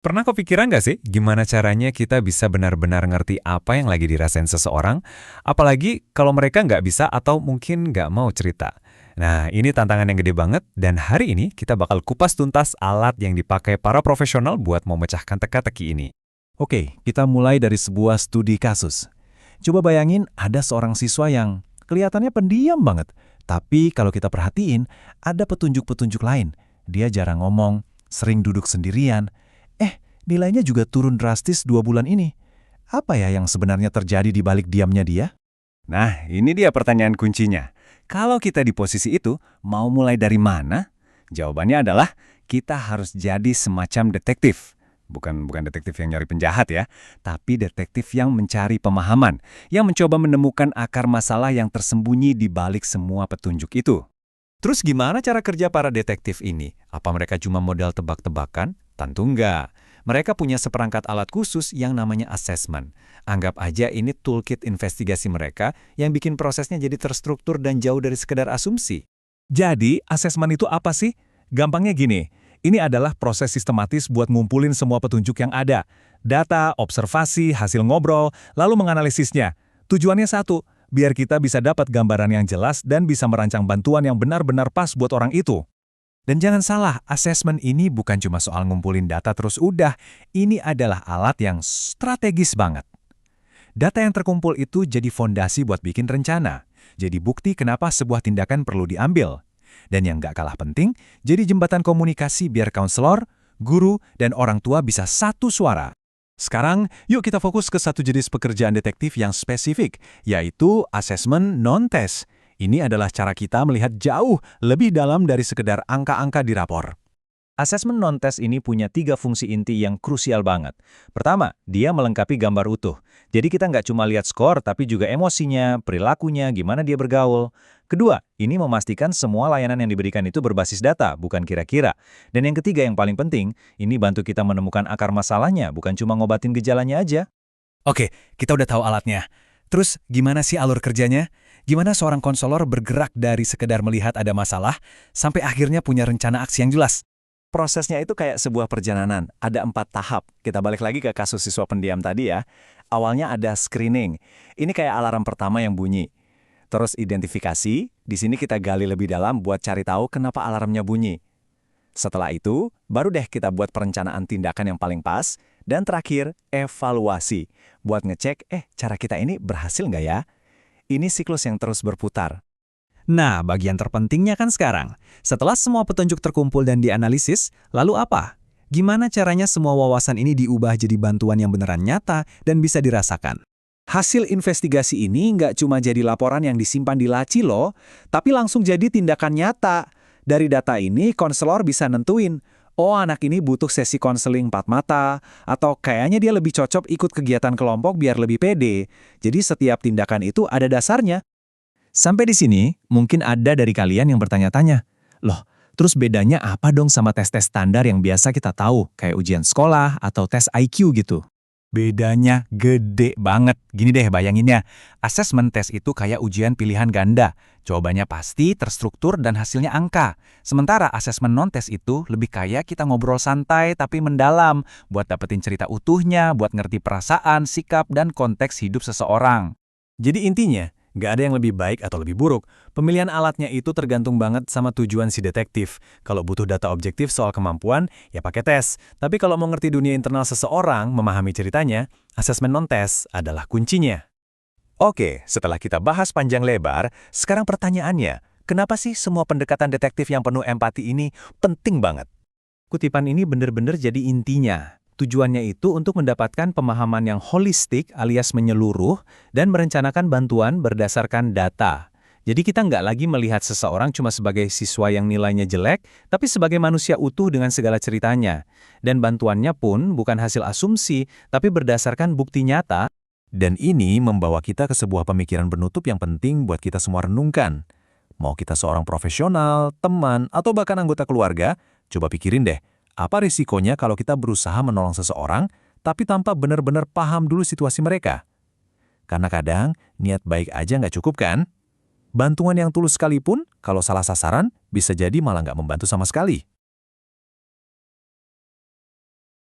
Pernah kepikiran nggak sih gimana caranya kita bisa benar-benar ngerti apa yang lagi dirasain seseorang, apalagi kalau mereka nggak bisa atau mungkin nggak mau cerita? Nah, ini tantangan yang gede banget dan hari ini kita bakal kupas tuntas alat yang dipakai para profesional buat memecahkan teka-teki ini. Oke, kita mulai dari sebuah studi kasus. Coba bayangin ada seorang siswa yang kelihatannya pendiam banget. Tapi kalau kita perhatiin, ada petunjuk-petunjuk lain. Dia jarang ngomong, sering duduk sendirian. Nilainya juga turun drastis 2 bulan ini. Apa ya yang sebenarnya terjadi di balik diamnya dia? Nah, ini dia pertanyaan kuncinya. Kalau kita di posisi itu, mau mulai dari mana? Jawabannya adalah kita harus jadi semacam detektif. Bukan detektif yang nyari penjahat ya, tapi detektif yang mencari pemahaman, yang mencoba menemukan akar masalah yang tersembunyi di balik semua petunjuk itu. Terus gimana cara kerja para detektif ini? Apa mereka cuma modal tebak-tebakan? Tentu enggak. Mereka punya seperangkat alat khusus yang namanya assessment. Anggap aja ini toolkit investigasi mereka yang bikin prosesnya jadi terstruktur dan jauh dari sekedar asumsi. Jadi, asesmen itu apa sih? Gampangnya gini, ini adalah proses sistematis buat ngumpulin semua petunjuk yang ada. Data, observasi, hasil ngobrol, lalu menganalisisnya. Tujuannya satu, biar kita bisa dapat gambaran yang jelas dan bisa merancang bantuan yang benar-benar pas buat orang itu. Dan jangan salah, asesmen ini bukan cuma soal ngumpulin data terus udah. Ini adalah alat yang strategis banget. Data yang terkumpul itu jadi fondasi buat bikin rencana. Jadi bukti kenapa sebuah tindakan perlu diambil. Dan yang nggak kalah penting, jadi jembatan komunikasi biar konselor, guru, dan orang tua bisa satu suara. Sekarang, yuk kita fokus ke satu jenis pekerjaan detektif yang spesifik, yaitu asesmen non-tes. Ini adalah cara kita melihat jauh lebih dalam dari sekedar angka-angka di rapor. Asesmen non-tes ini punya 3 fungsi inti yang krusial banget. Pertama, dia melengkapi gambar utuh. Jadi kita nggak cuma lihat skor, tapi juga emosinya, perilakunya, gimana dia bergaul. Kedua, ini memastikan semua layanan yang diberikan itu berbasis data, bukan kira-kira. Dan yang ketiga yang paling penting, ini bantu kita menemukan akar masalahnya, bukan cuma ngobatin gejalanya aja. Oke, kita udah tahu alatnya. Terus gimana sih alur kerjanya? Gimana seorang konselor bergerak dari sekedar melihat ada masalah, sampai akhirnya punya rencana aksi yang jelas? Prosesnya itu kayak sebuah perjalanan, ada 4 tahap. Kita balik lagi ke kasus siswa pendiam tadi ya. Awalnya ada screening, ini kayak alarm pertama yang bunyi. Terus identifikasi, di sini kita gali lebih dalam buat cari tahu kenapa alarmnya bunyi. Setelah itu, baru deh kita buat perencanaan tindakan yang paling pas. Dan terakhir, evaluasi. Buat ngecek, cara kita ini berhasil nggak ya? Ini siklus yang terus berputar. Nah, bagian terpentingnya kan sekarang. Setelah semua petunjuk terkumpul dan dianalisis, lalu apa? Gimana caranya semua wawasan ini diubah jadi bantuan yang beneran nyata dan bisa dirasakan? Hasil investigasi ini nggak cuma jadi laporan yang disimpan di laci loh, tapi langsung jadi tindakan nyata. Dari data ini, konselor bisa nentuin, oh anak ini butuh sesi konseling 4 mata, atau kayaknya dia lebih cocok ikut kegiatan kelompok biar lebih pede. Jadi setiap tindakan itu ada dasarnya. Sampai di sini, mungkin ada dari kalian yang bertanya-tanya, loh, terus bedanya apa dong sama tes-tes standar yang biasa kita tahu, kayak ujian sekolah atau tes IQ gitu? Bedanya gede banget. Gini deh bayanginnya, asesmen tes itu kayak ujian pilihan ganda. Jawabannya pasti, terstruktur, dan hasilnya angka. Sementara asesmen non-tes itu lebih kayak kita ngobrol santai tapi mendalam, buat dapetin cerita utuhnya, buat ngerti perasaan, sikap, dan konteks hidup seseorang. Jadi intinya, nggak ada yang lebih baik atau lebih buruk. Pemilihan alatnya itu tergantung banget sama tujuan si detektif. Kalau butuh data objektif soal kemampuan, ya pakai tes. Tapi kalau mau ngerti dunia internal seseorang, memahami ceritanya, asesmen non-tes adalah kuncinya. Oke, setelah kita bahas panjang lebar, sekarang pertanyaannya, kenapa sih semua pendekatan detektif yang penuh empati ini penting banget? Kutipan ini benar-benar jadi intinya. Tujuannya itu untuk mendapatkan pemahaman yang holistik alias menyeluruh dan merencanakan bantuan berdasarkan data. Jadi kita nggak lagi melihat seseorang cuma sebagai siswa yang nilainya jelek, tapi sebagai manusia utuh dengan segala ceritanya. Dan bantuannya pun bukan hasil asumsi, tapi berdasarkan bukti nyata. Dan ini membawa kita ke sebuah pemikiran penutup yang penting buat kita semua renungkan. Mau kita seorang profesional, teman, atau bahkan anggota keluarga, coba pikirin deh, apa risikonya kalau kita berusaha menolong seseorang, tapi tanpa benar-benar paham dulu situasi mereka? Karena kadang, niat baik aja nggak cukup kan? Bantuan yang tulus sekalipun, kalau salah sasaran, bisa jadi malah nggak membantu sama sekali.